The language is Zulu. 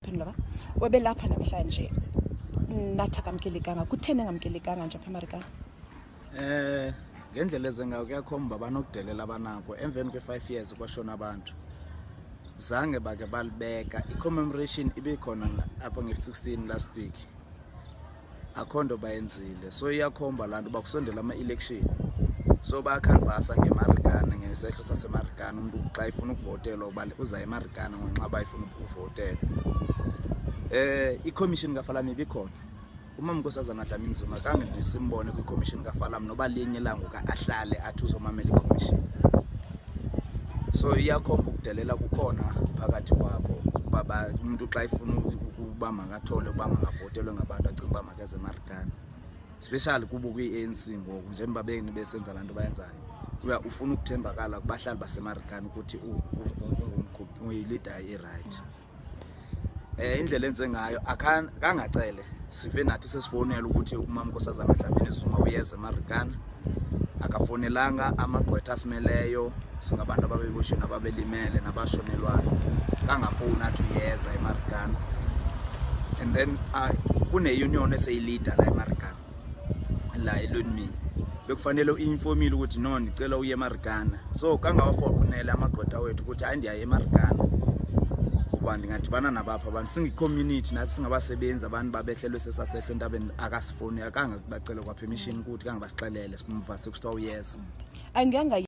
ngiyaphendula webelapha namhlanje nathi akamkelekanga kuthene ngamkelekanga nje apha Marikana ngendlela ezengayo kuyakhomba banokudelela abanako emveni kwe5 years kwashona abantu zange bake balibeka i-commemoration ibikhona apha nge-16 last week akhondo bayenzile so iyakhomba lanto bakusondela ama-election so bayacanvasa ngeMarikana ngesehlo saseMarikana umuntu xa ifuna ukuvotelwa uba uza eMarikana ngenxa bayifuna ukuvotela i-commission kaFalama ibikhona Nkosazana Dlamini Zuma kange ndisimbone kwi-commission kaFalama noba linye langoka ahlale athi uzomamela i-commission so iyakhomba ukudelela kukhona phakathi kwabo baba umuntu xa ifuna ukuba mangathole uba mangavotelwe ngabantu acinga uba makeze eMarikana especially kubo kwi-ANC ngoku njengoba beni besenza lanto bayenzayo ufuna ukuthembakala kubahlali baseMarikana ukuthi uyi-leader e-right indlela enze ngayo akangacele sive nathi sesifonela ukuthi Nkosazana Dlamini Zuma uyeze eMarikana akafonelanga amagqwetha asimeleyo singabantu ababeboshwe nababelimele nabashonelwayo kangafoni athi uyeza eMarikana and then kune-union eseyilida la eMarikana la elonmi bekufanele uinformile ukuthi no ndicela uye eMarikana so kangawafonela amagqwetha wethu ukuthi hayi ndiya eMarikana uba ndingadibana nabapha abantu singi-community nathi singabasebenzi abantu babehlelwe sesasehlo entabeni akasifoni akanga bacele kwa permission ukuthi kange basixelele simvase kusithiwa uyeza